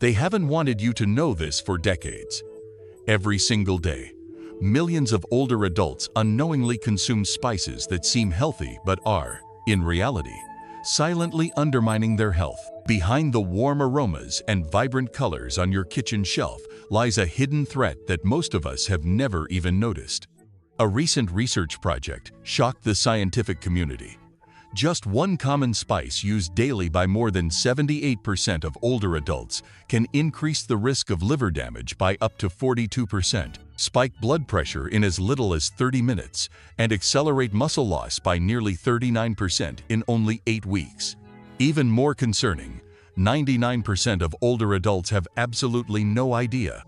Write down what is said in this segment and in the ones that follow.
They haven't wanted you to know this for decades. Every single day, millions of older adults unknowingly consume spices that seem healthy but are, in reality, silently undermining their health. Behind the warm aromas and vibrant colors on your kitchen shelf lies a hidden threat that most of us have never even noticed. A recent research project shocked the scientific community. Just one common spice used daily by more than 78% of older adults can increase the risk of liver damage by up to 42%, spike blood pressure in as little as 30 minutes, and accelerate muscle loss by nearly 39% in only 8 weeks. Even more concerning, 99% of older adults have absolutely no idea.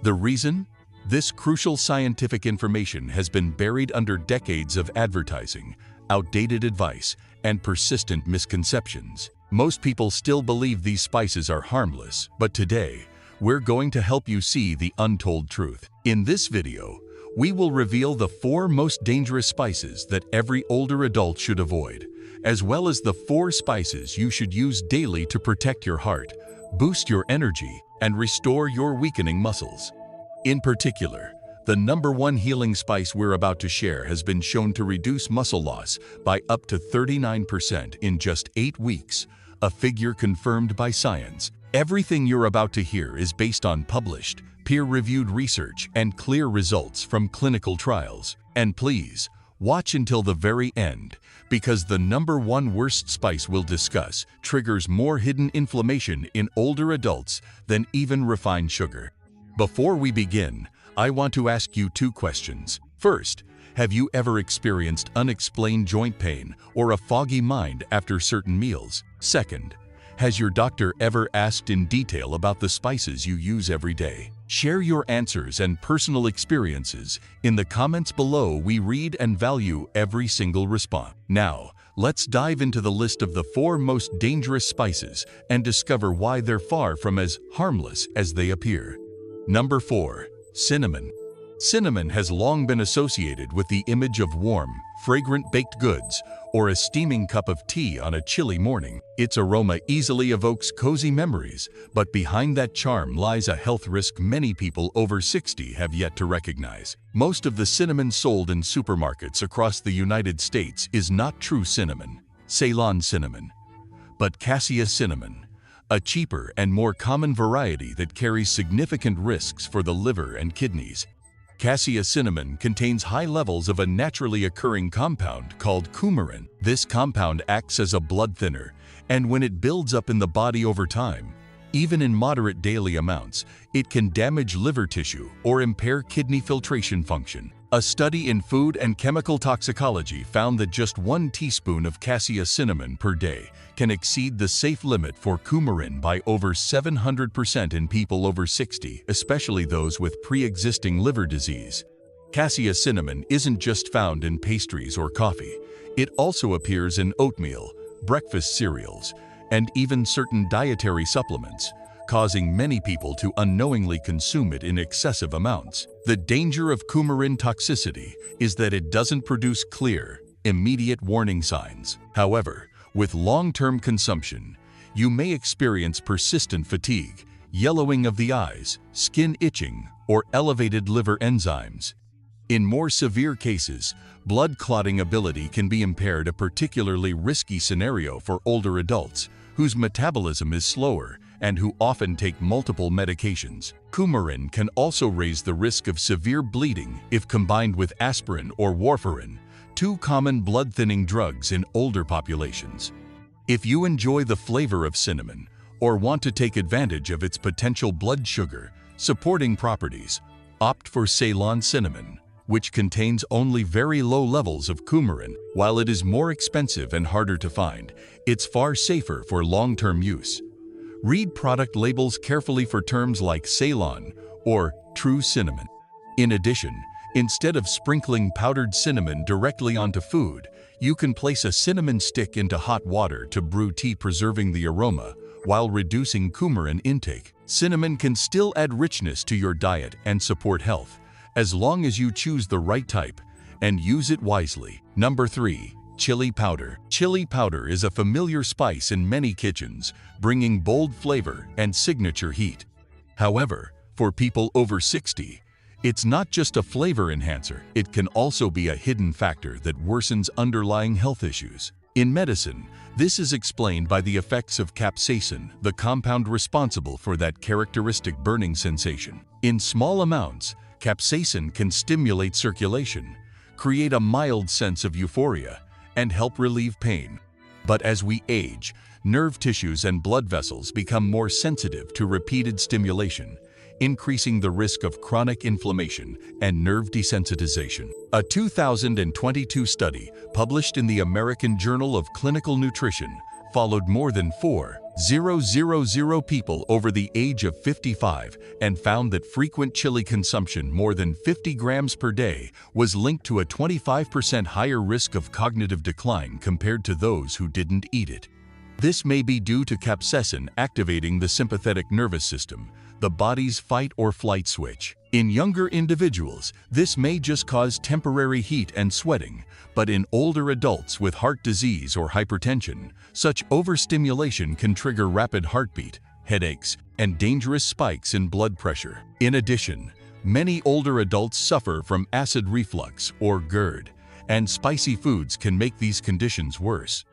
The reason? This crucial scientific information has been buried under decades of advertising, outdated advice, and persistent misconceptions. Most people still believe these spices are harmless, but today, we're going to help you see the untold truth. In this video, we will reveal the 4 most dangerous spices that every older adult should avoid, as well as the 4 spices you should use daily to protect your heart, boost your energy, and restore your weakening muscles. In particular, the #1 healing spice we're about to share has been shown to reduce muscle loss by up to 39% in just 8 weeks, a figure confirmed by science. Everything you're about to hear is based on published, peer-reviewed research and clear results from clinical trials. And please, watch until the very end, because the #1 worst spice we'll discuss triggers more hidden inflammation in older adults than even refined sugar. Before we begin, I want to ask you 2 questions. First, have you ever experienced unexplained joint pain or a foggy mind after certain meals? Second, has your doctor ever asked in detail about the spices you use every day? Share your answers and personal experiences in the comments below. We read and value every single response. Now, let's dive into the list of the 4 most dangerous spices and discover why they're far from as harmless as they appear. Number 4. Cinnamon. Cinnamon has long been associated with the image of warm, fragrant baked goods or a steaming cup of tea on a chilly morning. Its aroma easily evokes cozy memories, but behind that charm lies a health risk many people over 60 have yet to recognize. Most of the cinnamon sold in supermarkets across the United States is not true cinnamon, Ceylon cinnamon, but cassia cinnamon, a cheaper and more common variety that carries significant risks for the liver and kidneys. Cassia cinnamon contains high levels of a naturally occurring compound called coumarin. This compound acts as a blood thinner, and when it builds up in the body over time, even in moderate daily amounts, it can damage liver tissue or impair kidney filtration function. A study in food and chemical toxicology found that just 1 teaspoon of cassia cinnamon per day can exceed the safe limit for coumarin by over 700% in people over 60, especially those with pre-existing liver disease. Cassia cinnamon isn't just found in pastries or coffee. It also appears in oatmeal, breakfast cereals, and even certain dietary supplements, causing many people to unknowingly consume it in excessive amounts. The danger of coumarin toxicity is that it doesn't produce clear, immediate warning signs. However, with long-term consumption, you may experience persistent fatigue, yellowing of the eyes, skin itching, or elevated liver enzymes. In more severe cases, blood clotting ability can be impaired, a particularly risky scenario for older adults whose metabolism is slower and who often take multiple medications. Coumarin can also raise the risk of severe bleeding if combined with aspirin or warfarin, 2 common blood-thinning drugs in older populations. If you enjoy the flavor of cinnamon or want to take advantage of its potential blood sugar supporting properties, opt for Ceylon cinnamon, which contains only very low levels of coumarin. While it is more expensive and harder to find, it's far safer for long-term use. Read product labels carefully for terms like Ceylon or true cinnamon. In addition, instead of sprinkling powdered cinnamon directly onto food, you can place a cinnamon stick into hot water to brew tea, preserving the aroma while reducing coumarin intake. Cinnamon can still add richness to your diet and support health, as long as you choose the right type and use it wisely. Number 3. Chili powder. Chili powder is a familiar spice in many kitchens, bringing bold flavor and signature heat. However, for people over 60, it's not just a flavor enhancer, it can also be a hidden factor that worsens underlying health issues. In medicine, this is explained by the effects of capsaicin, the compound responsible for that characteristic burning sensation. In small amounts, capsaicin can stimulate circulation, create a mild sense of euphoria, and help relieve pain. But as we age, nerve tissues and blood vessels become more sensitive to repeated stimulation, increasing the risk of chronic inflammation and nerve desensitization. A 2022 study published in the American Journal of Clinical Nutrition followed more than 4,000 people over the age of 55 and found that frequent chili consumption more than 50 grams per day was linked to a 25% higher risk of cognitive decline compared to those who didn't eat it. This may be due to capsaicin activating the sympathetic nervous system, the body's fight or flight switch. In younger individuals, this may just cause temporary heat and sweating, but in older adults with heart disease or hypertension, such overstimulation can trigger rapid heartbeat, headaches, and dangerous spikes in blood pressure. In addition, many older adults suffer from acid reflux or GERD, and spicy foods can make these conditions worse.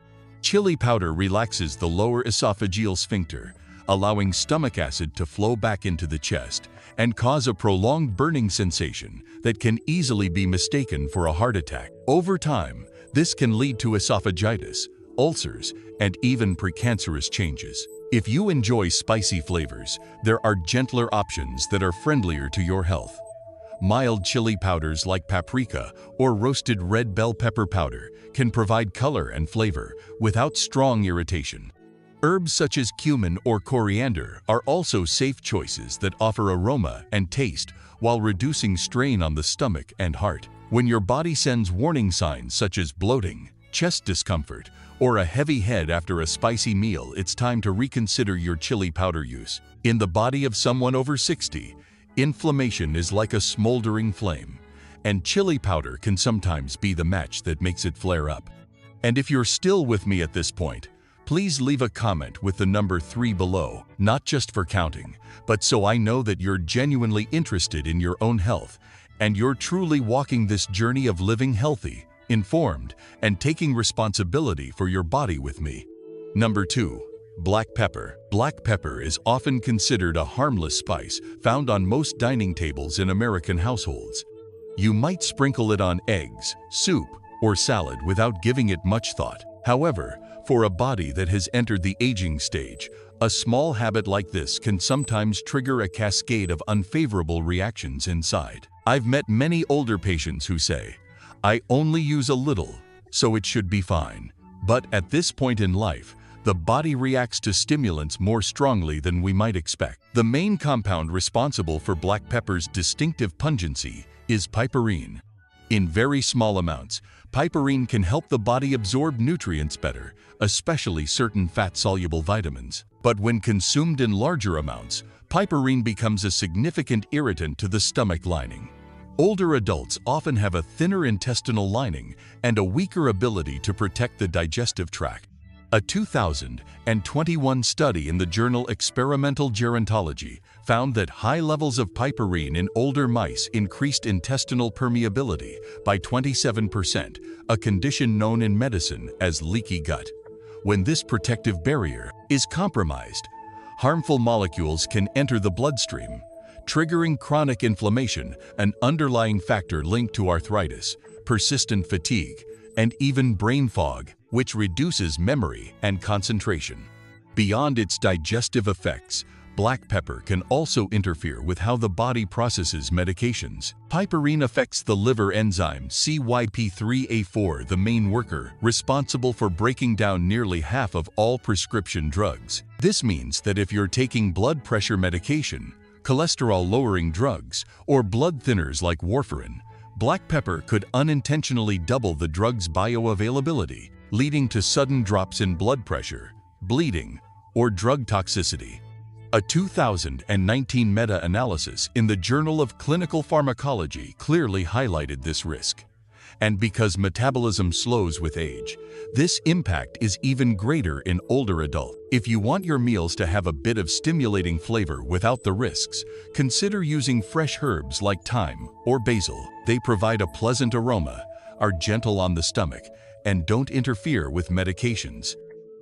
Chili powder relaxes the lower esophageal sphincter, allowing stomach acid to flow back into the chest and cause a prolonged burning sensation that can easily be mistaken for a heart attack. Over time, this can lead to esophagitis, ulcers, and even precancerous changes. If you enjoy spicy flavors, there are gentler options that are friendlier to your health. Mild chili powders like paprika or roasted red bell pepper powder can provide color and flavor without strong irritation. Herbs such as cumin or coriander are also safe choices that offer aroma and taste while reducing strain on the stomach and heart. When your body sends warning signs such as bloating, chest discomfort, or a heavy head after a spicy meal, it's time to reconsider your chili powder use. In the body of someone over 60, inflammation is like a smoldering flame, and chili powder can sometimes be the match that makes it flare up. And if you're still with me at this point, please leave a comment with the number 3 below, not just for counting, but so I know that you're genuinely interested in your own health and you're truly walking this journey of living healthy, informed, and taking responsibility for your body with me. Number 2. Black pepper. Black pepper is often considered a harmless spice found on most dining tables in American households. You might sprinkle it on eggs, soup, or salad without giving it much thought. However, for a body that has entered the aging stage, a small habit like this can sometimes trigger a cascade of unfavorable reactions inside. I've met many older patients who say, "I only use a little, so it should be fine." But at this point in life, the body reacts to stimulants more strongly than we might expect. The main compound responsible for black pepper's distinctive pungency is piperine. In very small amounts, piperine can help the body absorb nutrients better, especially certain fat-soluble vitamins. But when consumed in larger amounts, piperine becomes a significant irritant to the stomach lining. Older adults often have a thinner intestinal lining and a weaker ability to protect the digestive tract. A 2021 study in the journal Experimental Gerontology found that high levels of piperine in older mice increased intestinal permeability by 27%, a condition known in medicine as leaky gut. When this protective barrier is compromised, harmful molecules can enter the bloodstream, triggering chronic inflammation, an underlying factor linked to arthritis, persistent fatigue, and even brain fog, which reduces memory and concentration. Beyond its digestive effects, black pepper can also interfere with how the body processes medications. Piperine affects the liver enzyme CYP3A4, the main worker responsible for breaking down nearly half of all prescription drugs. This means that if you're taking blood pressure medication, cholesterol-lowering drugs, or blood thinners like warfarin, black pepper could unintentionally double the drug's bioavailability, leading to sudden drops in blood pressure, bleeding, or drug toxicity. A 2019 meta-analysis in the Journal of Clinical Pharmacology clearly highlighted this risk. And because metabolism slows with age, this impact is even greater in older adults. If you want your meals to have a bit of stimulating flavor without the risks, consider using fresh herbs like thyme or basil. They provide a pleasant aroma, are gentle on the stomach, and don't interfere with medications.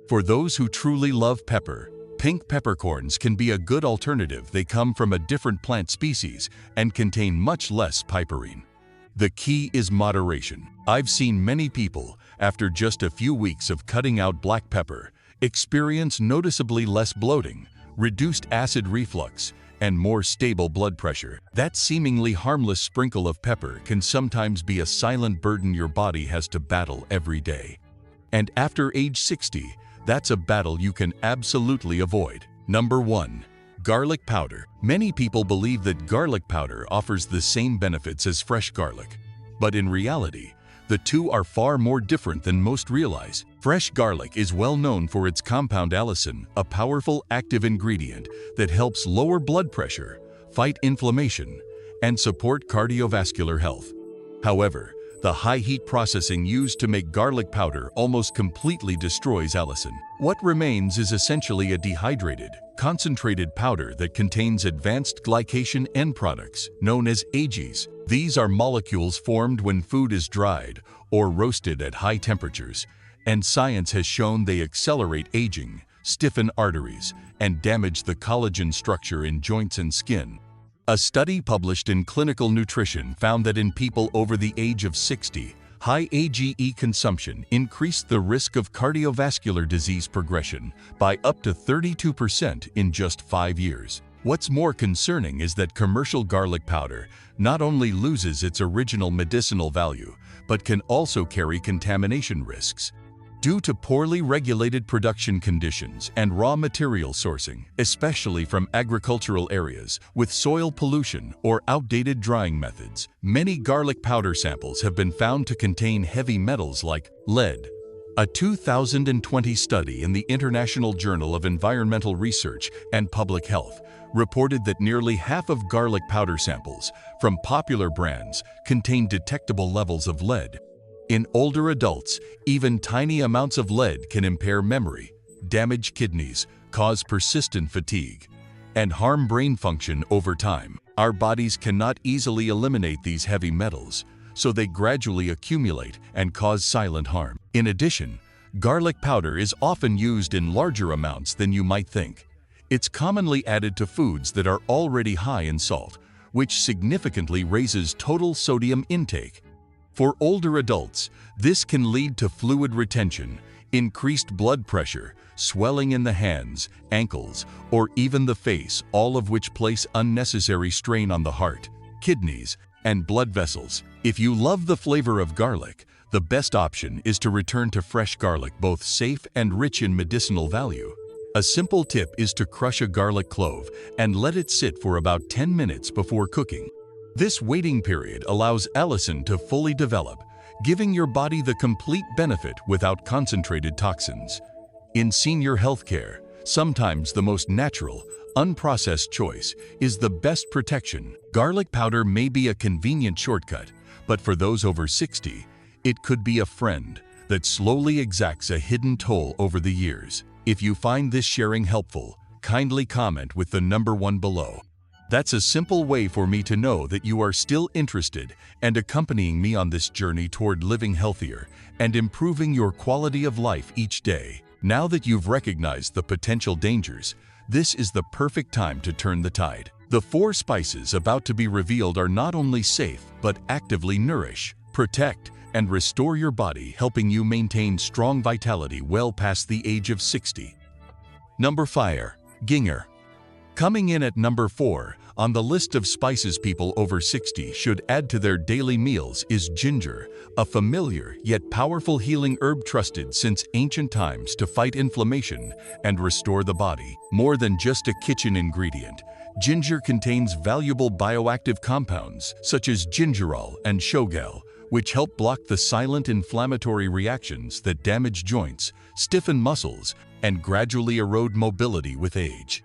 For those who truly love pepper, pink peppercorns can be a good alternative. They come from a different plant species and contain much less piperine. The key is moderation. I've seen many people, after just a few weeks of cutting out black pepper, experience noticeably less bloating, reduced acid reflux, and more stable blood pressure. That seemingly harmless sprinkle of pepper can sometimes be a silent burden your body has to battle every day. And after age 60, that's a battle you can absolutely avoid. Number 1. Garlic powder. Many people believe that garlic powder offers the same benefits as fresh garlic. But in reality, the two are far more different than most realize. Fresh garlic is well known for its compound allicin, a powerful active ingredient that helps lower blood pressure, fight inflammation, and support cardiovascular health. However, the high heat processing used to make garlic powder almost completely destroys allicin. What remains is essentially a dehydrated, concentrated powder that contains advanced glycation end products, known as AGEs. These are molecules formed when food is dried or roasted at high temperatures, and science has shown they accelerate aging, stiffen arteries, and damage the collagen structure in joints and skin. A study published in Clinical Nutrition found that in people over the age of 60, high AGE consumption increased the risk of cardiovascular disease progression by up to 32% in just 5 years. What's more concerning is that commercial garlic powder not only loses its original medicinal value, but can also carry contamination risks. Due to poorly regulated production conditions and raw material sourcing, especially from agricultural areas with soil pollution or outdated drying methods, many garlic powder samples have been found to contain heavy metals like lead. A 2020 study in the International Journal of Environmental Research and Public Health reported that nearly half of garlic powder samples from popular brands contain detectable levels of lead. In older adults, even tiny amounts of lead can impair memory, damage kidneys, cause persistent fatigue, and harm brain function over time. Our bodies cannot easily eliminate these heavy metals, so they gradually accumulate and cause silent harm. In addition, garlic powder is often used in larger amounts than you might think. It's commonly added to foods that are already high in salt, which significantly raises total sodium intake. For older adults, this can lead to fluid retention, increased blood pressure, swelling in the hands, ankles, or even the face, all of which place unnecessary strain on the heart, kidneys, and blood vessels. If you love the flavor of garlic, the best option is to return to fresh garlic, both safe and rich in medicinal value. A simple tip is to crush a garlic clove and let it sit for about 10 minutes before cooking. This waiting period allows allicin to fully develop, giving your body the complete benefit without concentrated toxins. In senior healthcare, sometimes the most natural, unprocessed choice is the best protection. Garlic powder may be a convenient shortcut, but for those over 60, it could be a friend that slowly exacts a hidden toll over the years. If you find this sharing helpful, kindly comment with the number 1 below. That's a simple way for me to know that you are still interested and accompanying me on this journey toward living healthier and improving your quality of life each day. Now that you've recognized the potential dangers, this is the perfect time to turn the tide. The 4 spices about to be revealed are not only safe, but actively nourish, protect, and restore your body, helping you maintain strong vitality well past the age of 60. Number 5. Ginger. Coming in at number 4 on the list of spices people over 60 should add to their daily meals is ginger, a familiar yet powerful healing herb trusted since ancient times to fight inflammation and restore the body. More than just a kitchen ingredient, ginger contains valuable bioactive compounds such as gingerol and shogal, which help block the silent inflammatory reactions that damage joints, stiffen muscles, and gradually erode mobility with age.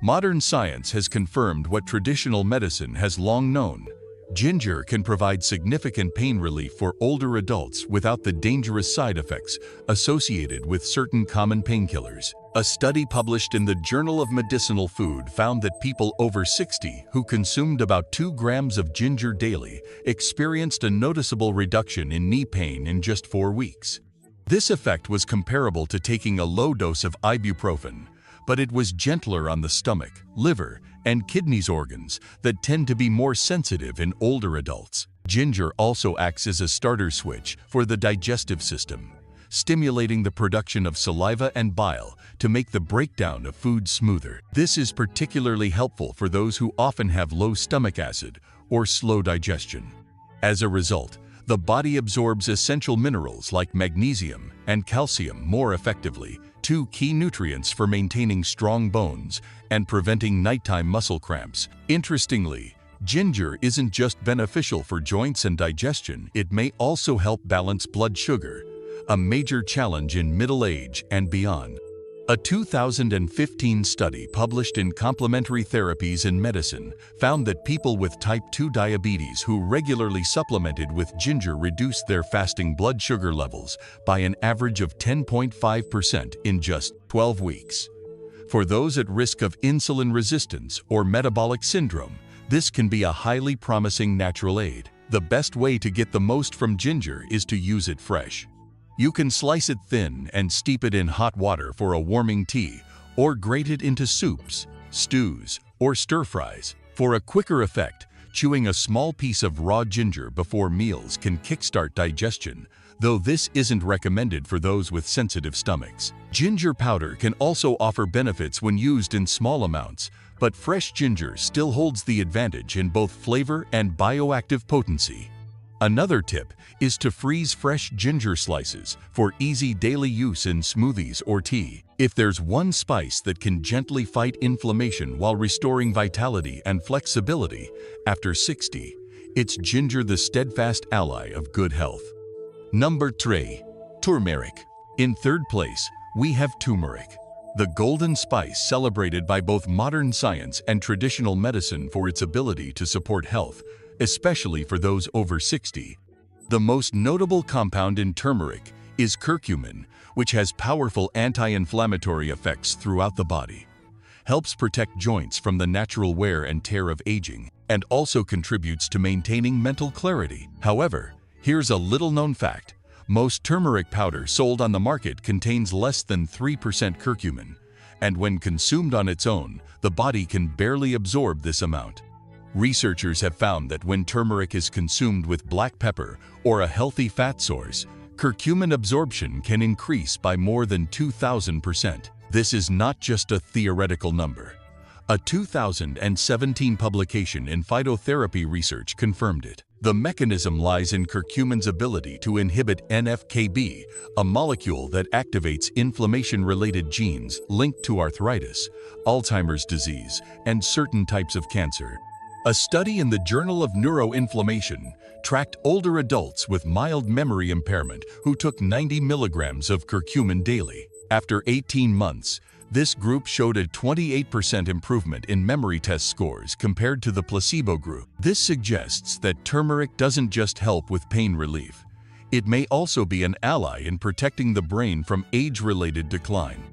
Modern science has confirmed what traditional medicine has long known. Ginger can provide significant pain relief for older adults without the dangerous side effects associated with certain common painkillers. A study published in the Journal of Medicinal Food found that people over 60 who consumed about 2 grams of ginger daily experienced a noticeable reduction in knee pain in just 4 weeks. This effect was comparable to taking a low dose of ibuprofen, but it was gentler on the stomach, liver, and kidneys organs that tend to be more sensitive in older adults. Ginger also acts as a starter switch for the digestive system, stimulating the production of saliva and bile to make the breakdown of food smoother. This is particularly helpful for those who often have low stomach acid or slow digestion. As a result, the body absorbs essential minerals like magnesium and calcium more effectively, 2 key nutrients for maintaining strong bones and preventing nighttime muscle cramps. Interestingly, ginger isn't just beneficial for joints and digestion, it may also help balance blood sugar, a major challenge in middle age and beyond. A 2015 study published in Complementary Therapies in Medicine found that people with type 2 diabetes who regularly supplemented with ginger reduced their fasting blood sugar levels by an average of 10.5% in just 12 weeks. For those at risk of insulin resistance or metabolic syndrome, this can be a highly promising natural aid. The best way to get the most from ginger is to use it fresh. You can slice it thin and steep it in hot water for a warming tea, or grate it into soups, stews, or stir-fries. For a quicker effect, chewing a small piece of raw ginger before meals can kickstart digestion, though this isn't recommended for those with sensitive stomachs. Ginger powder can also offer benefits when used in small amounts, but fresh ginger still holds the advantage in both flavor and bioactive potency. Another tip is to freeze fresh ginger slices for easy daily use in smoothies or tea. If there's one spice that can gently fight inflammation while restoring vitality and flexibility after 60, it's ginger, the steadfast ally of good health. Number 3. Turmeric. In third place, we have turmeric, the golden spice celebrated by both modern science and traditional medicine for its ability to support health, especially for those over 60. The most notable compound in turmeric is curcumin, which has powerful anti-inflammatory effects throughout the body, helps protect joints from the natural wear and tear of aging, and also contributes to maintaining mental clarity. However, here's a little-known fact. Most turmeric powder sold on the market contains less than 3% curcumin, and when consumed on its own, the body can barely absorb this amount. Researchers have found that when turmeric is consumed with black pepper or a healthy fat source, curcumin absorption can increase by more than 2,000%. This is not just a theoretical number. A 2017 publication in Phytotherapy Research confirmed it. The mechanism lies in curcumin's ability to inhibit NF-κB, a molecule that activates inflammation-related genes linked to arthritis, Alzheimer's disease, and certain types of cancer. A study in the Journal of Neuroinflammation tracked older adults with mild memory impairment who took 90 milligrams of curcumin daily. After 18 months, this group showed a 28% improvement in memory test scores compared to the placebo group. This suggests that turmeric doesn't just help with pain relief. It may also be an ally in protecting the brain from age-related decline.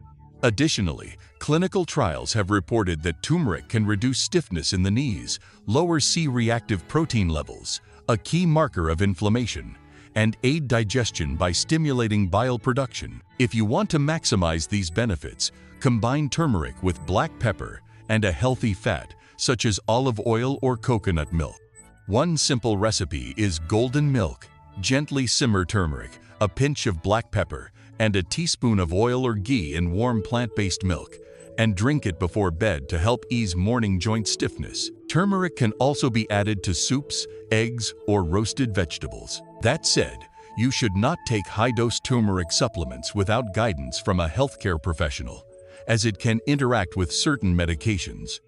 Additionally, clinical trials have reported that turmeric can reduce stiffness in the knees, lower C-reactive protein levels, a key marker of inflammation, and aid digestion by stimulating bile production. If you want to maximize these benefits, combine turmeric with black pepper and a healthy fat, such as olive oil or coconut milk. One simple recipe is golden milk. Gently simmer turmeric, a pinch of black pepper, and a teaspoon of oil or ghee in warm plant-based milk, and drink it before bed to help ease morning joint stiffness. Turmeric can also be added to soups, eggs, or roasted vegetables. That said, you should not take high-dose turmeric supplements without guidance from a healthcare professional, as it can interact with certain medications.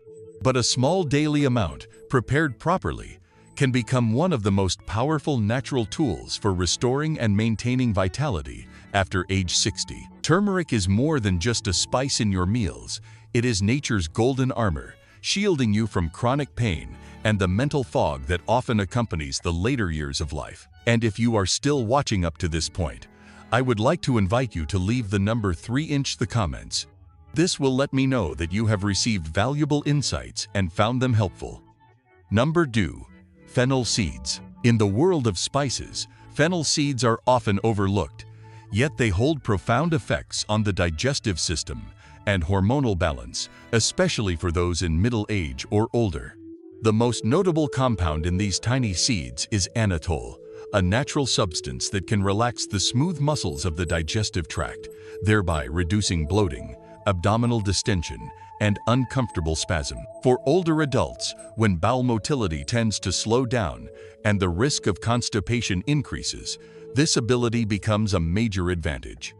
But a small daily amount, prepared properly, can become one of the most powerful natural tools for restoring and maintaining vitality after age 60. Turmeric is more than just a spice in your meals. It is nature's golden armor, shielding you from chronic pain and the mental fog that often accompanies the later years of life. And if you are still watching up to this point, I would like to invite you to leave the number 3 in the comments. This will let me know that you have received valuable insights and found them helpful. Number 2. Fennel seeds. In the world of spices, fennel seeds are often overlooked, yet they hold profound effects on the digestive system and hormonal balance, especially for those in middle age or older. The most notable compound in these tiny seeds is annatol, a natural substance that can relax the smooth muscles of the digestive tract, thereby reducing bloating, abdominal distension, and uncomfortable spasm. For older adults, when bowel motility tends to slow down and the risk of constipation increases, this ability becomes a major advantage.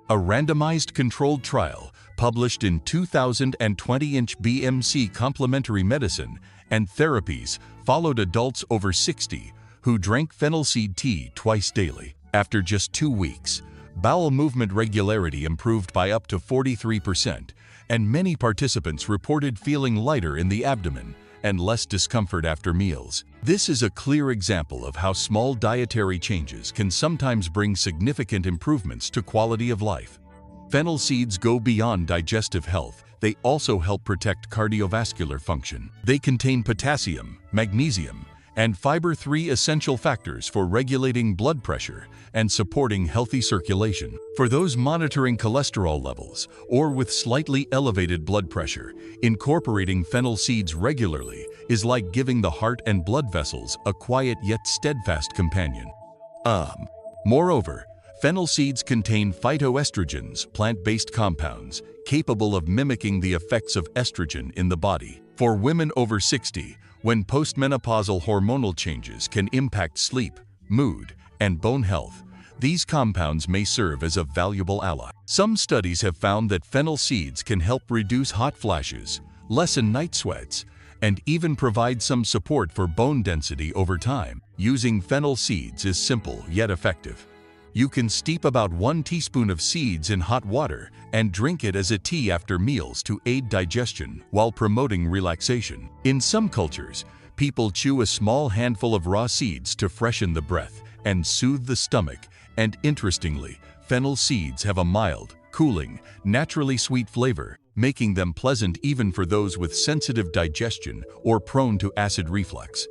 A randomized controlled trial published in 2020 in BMC Complementary Medicine and Therapies followed adults over 60 who drank fennel seed tea twice daily. After just 2 weeks, bowel movement regularity improved by up to 43%, and many participants reported feeling lighter in the abdomen and less discomfort after meals. This is a clear example of how small dietary changes can sometimes bring significant improvements to quality of life. Fennel seeds go beyond digestive health. They also help protect cardiovascular function. They contain potassium, magnesium, and fiber, 3 essential factors for regulating blood pressure and supporting healthy circulation. For those monitoring cholesterol levels or with slightly elevated blood pressure, incorporating fennel seeds regularly is like giving the heart and blood vessels a quiet yet steadfast companion. Moreover, fennel seeds contain phytoestrogens, plant-based compounds, capable of mimicking the effects of estrogen in the body. For women over 60, when postmenopausal hormonal changes can impact sleep, mood, and bone health, these compounds may serve as a valuable ally. Some studies have found that fennel seeds can help reduce hot flashes, lessen night sweats, and even provide some support for bone density over time. Using fennel seeds is simple yet effective. You can steep about 1 teaspoon of seeds in hot water and drink it as a tea after meals to aid digestion while promoting relaxation. In some cultures, people chew a small handful of raw seeds to freshen the breath and soothe the stomach, and interestingly, fennel seeds have a mild, cooling, naturally sweet flavor, making them pleasant even for those with sensitive digestion or prone to acid reflux.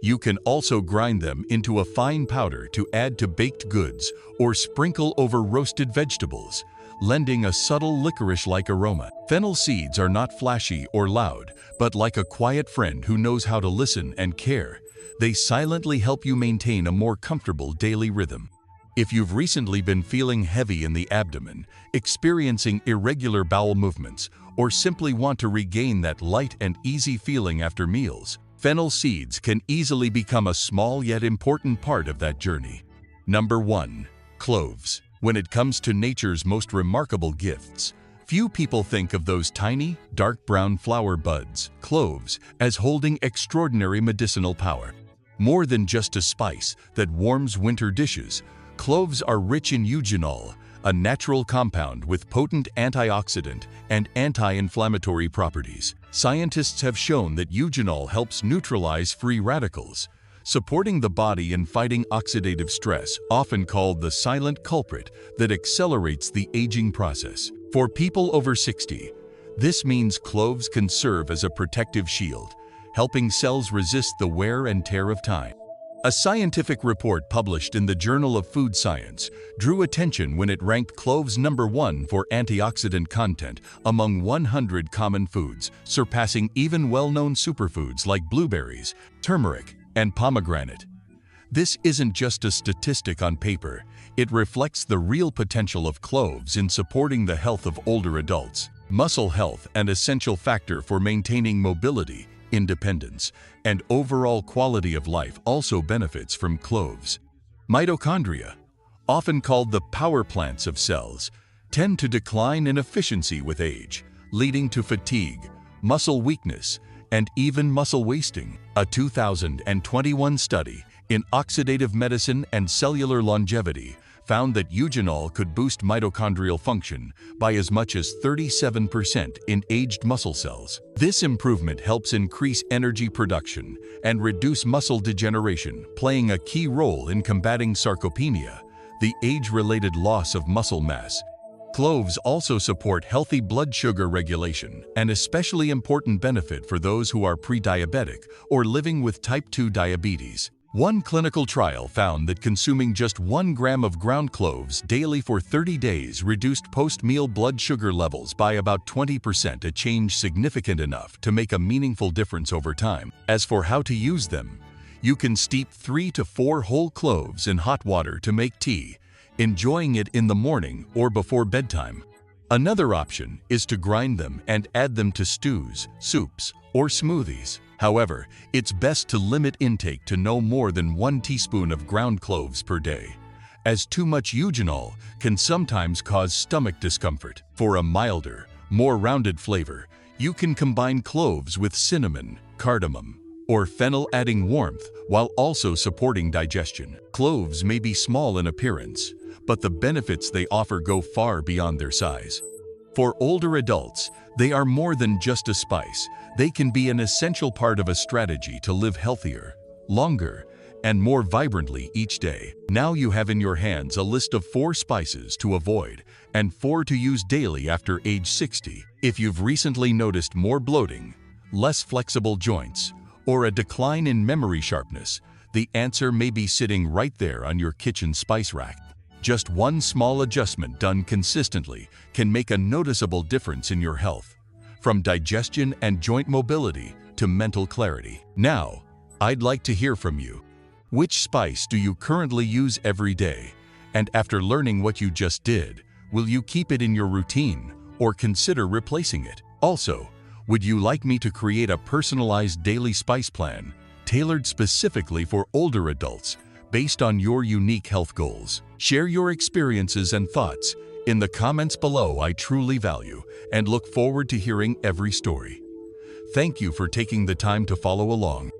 You can also grind them into a fine powder to add to baked goods or sprinkle over roasted vegetables, lending a subtle licorice-like aroma. Fennel seeds are not flashy or loud, but like a quiet friend who knows how to listen and care, they silently help you maintain a more comfortable daily rhythm. If you've recently been feeling heavy in the abdomen, experiencing irregular bowel movements, or simply want to regain that light and easy feeling after meals, fennel seeds can easily become a small yet important part of that journey. Number 1. Cloves. When it comes to nature's most remarkable gifts, few people think of those tiny, dark brown flower buds, cloves, as holding extraordinary medicinal power. More than just a spice that warms winter dishes, cloves are rich in eugenol, a natural compound with potent antioxidant and anti-inflammatory properties. Scientists have shown that eugenol helps neutralize free radicals, supporting the body in fighting oxidative stress, often called the silent culprit that accelerates the aging process. For people over 60, this means cloves can serve as a protective shield, helping cells resist the wear and tear of time. A scientific report published in the Journal of Food Science drew attention when it ranked cloves number 1 for antioxidant content among 100 common foods, surpassing even well-known superfoods like blueberries, turmeric, and pomegranate. This isn't just a statistic on paper, it reflects the real potential of cloves in supporting the health of older adults. Muscle health, an essential factor for maintaining mobility, independence, and overall quality of life, also benefits from cloves. Mitochondria, often called the power plants of cells, tend to decline in efficiency with age, leading to fatigue, muscle weakness, and even muscle wasting. A 2021 study in Oxidative Medicine and Cellular Longevity found that eugenol could boost mitochondrial function by as much as 37% in aged muscle cells. This improvement helps increase energy production and reduce muscle degeneration, playing a key role in combating sarcopenia, the age-related loss of muscle mass. Cloves also support healthy blood sugar regulation, an especially important benefit for those who are pre-diabetic or living with type 2 diabetes. One clinical trial found that consuming just 1 gram of ground cloves daily for 30 days reduced post-meal blood sugar levels by about 20%, a change significant enough to make a meaningful difference over time. As for how to use them, you can steep 3 to 4 whole cloves in hot water to make tea, enjoying it in the morning or before bedtime. Another option is to grind them and add them to stews, soups, or smoothies. However, it's best to limit intake to no more than 1 teaspoon of ground cloves per day, as too much eugenol can sometimes cause stomach discomfort. For a milder, more rounded flavor, you can combine cloves with cinnamon, cardamom, or fennel, adding warmth while also supporting digestion. Cloves may be small in appearance, but the benefits they offer go far beyond their size. For older adults, they are more than just a spice. They can be an essential part of a strategy to live healthier, longer, and more vibrantly each day. Now you have in your hands a list of 4 spices to avoid and 4 to use daily after age 60. If you've recently noticed more bloating, less flexible joints, or a decline in memory sharpness, the answer may be sitting right there on your kitchen spice rack. Just one small adjustment done consistently can make a noticeable difference in your health, from digestion and joint mobility to mental clarity. Now, I'd like to hear from you. Which spice do you currently use every day? And after learning what you just did, will you keep it in your routine or consider replacing it? Also, would you like me to create a personalized daily spice plan tailored specifically for older adults based on your unique health goals? Share your experiences and thoughts in the comments below. I truly value and look forward to hearing every story. Thank you for taking the time to follow along.